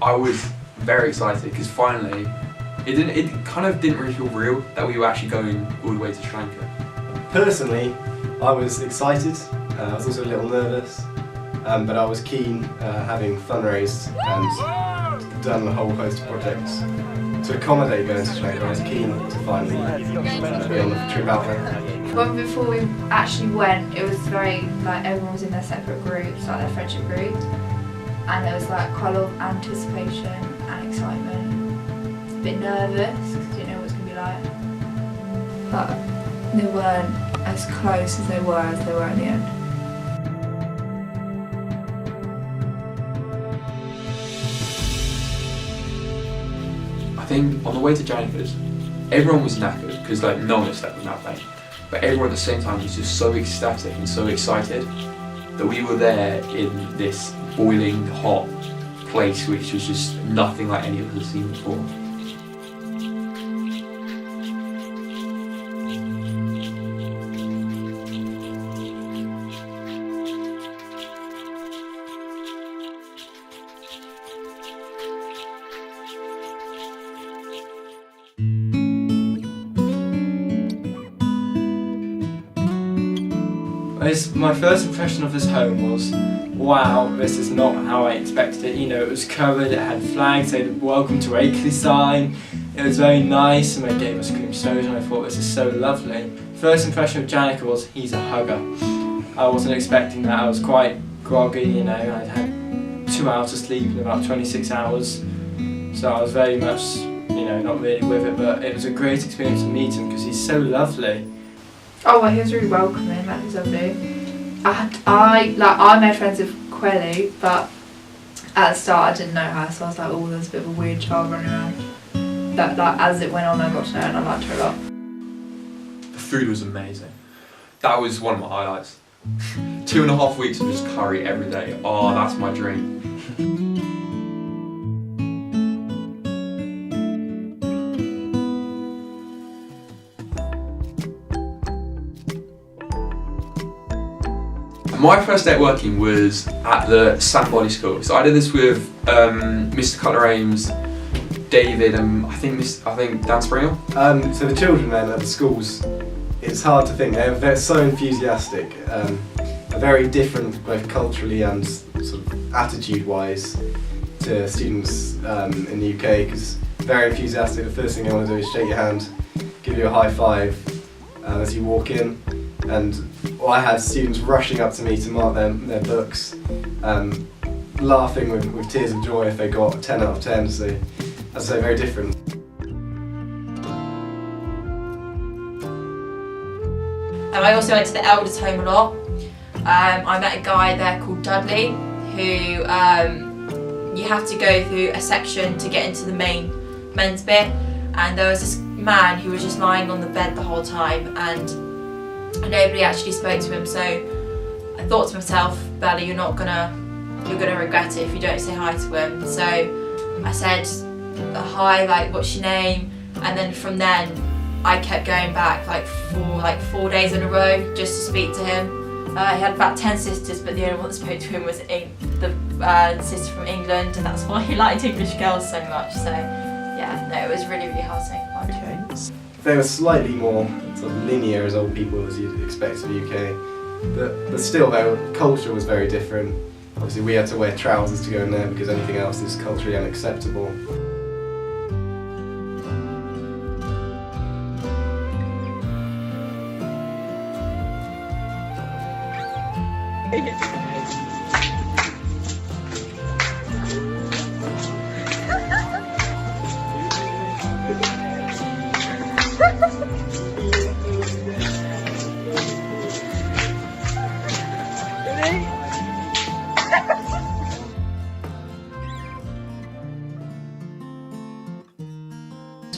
I was very excited because finally, it kind of didn't really feel real that we were actually going all the way to Sri Lanka. Personally, I was excited. I was also a little nervous, but I was keen, having fundraised and done a whole host of projects to accommodate going to Sri Lanka. I was keen to finally be on the trip out there. When before we actually went, it was very like everyone was in their separate groups, like their friendship groups, and there was like quite a lot of anticipation and excitement. A bit nervous because you didn't know what it was going to be like, but they weren't as close as they were at the end. I think on the way to Janica's, everyone was knackered because like no one had slept on that plane. But everyone at the same time was just so ecstatic and so excited that we were there in this boiling hot place which was just nothing like any of us had seen before. My first impression of this home was, wow, this is not how I expected it. You know, it was covered, it had flags, they had welcome to Akeley sign. It was very nice and they gave us cream soda and I thought this is so lovely. First impression of Janica was, he's a hugger. I wasn't expecting that, I was quite groggy, you know, I'd had 2 hours of sleep in about 26 hours. So I was very much, you know, not really with it, but it was a great experience to meet him because he's so lovely. Oh well, he was really welcoming, that was lovely. I made friends with Quelly, but at the start I didn't know her, so I was like, oh, there's a bit of a weird child running around. But like as it went on, I got to know her and I liked her a lot. The food was amazing. That was one of my highlights. 2.5 weeks of just curry every day. Oh, that's my dream. My first day working was at the Sandbody School. So I did this with Mr. Cutler-Ames, David, and I think Dan Springer. So the children then at the schools, it's hard to think. They're so enthusiastic, very different both culturally and sort of attitude-wise to students in the UK. Because very enthusiastic. The first thing they want to do is shake your hand, give you a high five as you walk in, and I had students rushing up to me to mark their books, laughing with tears of joy if they got a 10 out of 10, so as I say, very different. I also went to the elders' home a lot. I met a guy there called Dudley who you have to go through a section to get into the men's bit, and there was this man who was just lying on the bed the whole time and nobody actually spoke to him, so I thought to myself, Bella, you're gonna regret it if you don't say hi to him. So I said, hi, like, what's your name? And then from then I kept going back like 4 days in a row just to speak to him. He had about 10 sisters, but the only one that spoke to him was the sister from England, and that's why he liked English girls so much. So yeah, no, it was really, really hard saying goodbye to him. They were slightly more sort of linear as old people as you'd expect in the UK, but still their culture was very different. Obviously we had to wear trousers to go in there because anything else is culturally unacceptable.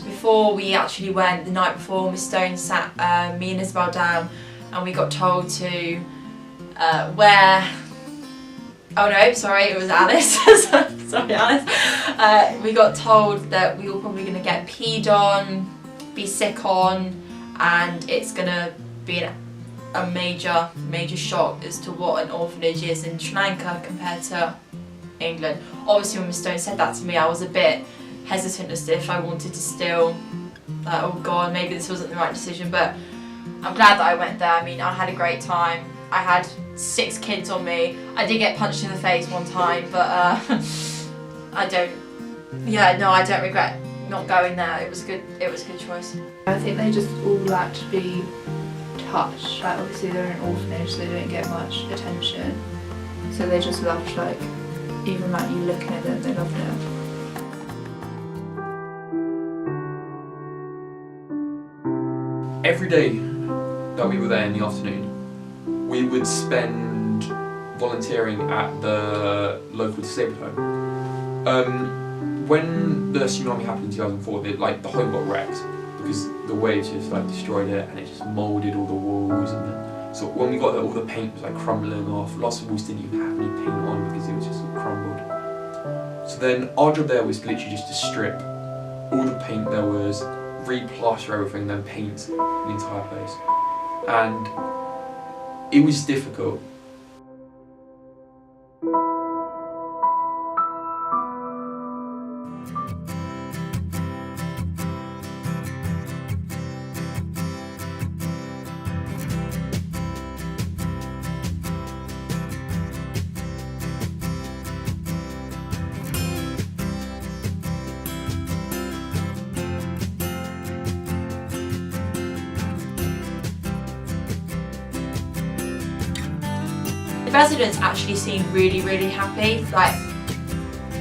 Before we actually went, the night before, Miss Stone sat me and Isabel down and we got told to wear... Oh no, sorry, it was Alice. Sorry, Alice. We got told that we were probably going to get peed on, be sick on, and it's going to be a major shock as to what an orphanage is in Sri Lanka compared to England. Obviously when Miss Stone said that to me, I was a bit hesitant as if I wanted to still, like, oh god, maybe this wasn't the right decision, but I'm glad that I went there. I mean, I had a great time. I had 6 kids on me. I did get punched in the face one time, but I don't regret not going there. It was a good choice. I think they just all like to be touched. Like, obviously they're an orphanage, so they don't get much attention. So they just loved, like, even like you looking at them, they loved it. Every day that we were there in the afternoon, we would spend volunteering at the local disabled home. When the tsunami happened in 2004, the home got wrecked because the waves just like destroyed it, and it just moulded all the walls. And so when we got there, all the paint was like crumbling off. Lots of walls didn't even have any paint on because it was just crumbled. So then our job there was literally just to strip all the paint there was, re-plaster everything, then paint the entire place. And it was difficult. The residents actually seemed really, really happy. Like,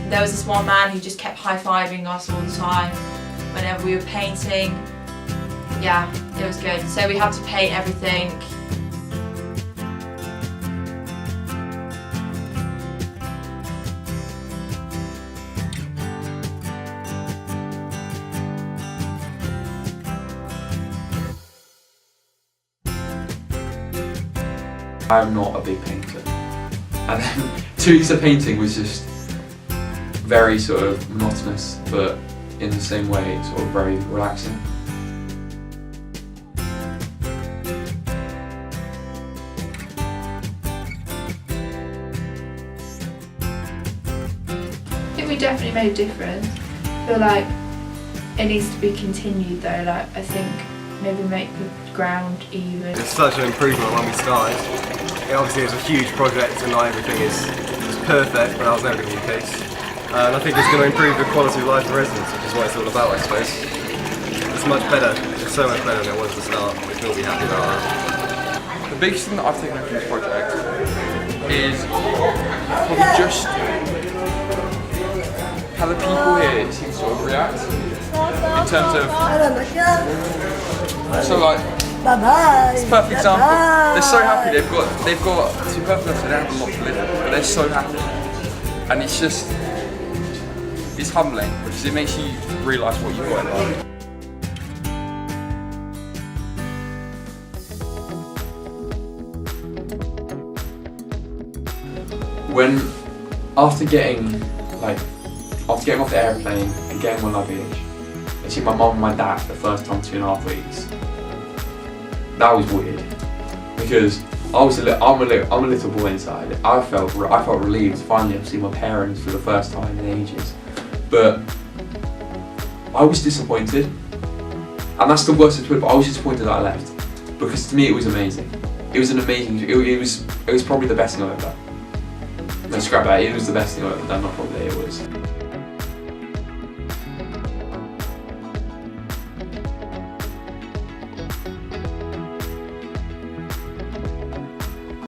there was this one man who just kept high-fiving us all the time whenever we were painting. Yeah, it was good. So we had to paint everything. I'm not a big painter. And then 2 weeks of painting was just very sort of monotonous, but in the same way, sort of very relaxing. I think we definitely made a difference. I feel like it needs to be continued though. Like, I think maybe make the ground even. It's such an improvement when we started. Obviously it's a huge project and not everything is perfect, but that was never going to be the case. And I think it's going to improve the quality of life for residents, which is what it's all about, I suppose. It's much better, it's so much better than it was at the start. We can all be happy about that. The biggest thing that I've taken from this project is probably just how the people here seem to sort of react in terms of, so like, it's a perfect example. They're so happy. They've got to be perfect enough, so they don't have a lot to live with, but they're so happy, and it's humbling because it makes you realise what you've got in life. After getting off the airplane and getting my luggage, and seeing my mum and my dad for the first time 2.5 weeks. That was weird because I'm a little boy inside. I felt relieved finally to see my parents for the first time in ages, but I was disappointed, and that's the worst way to put it. But I was disappointed that I left because to me it was amazing. It was an amazing. It was probably the best thing I've ever done. No, scrap that. It was the best thing I've ever done. Not probably it was.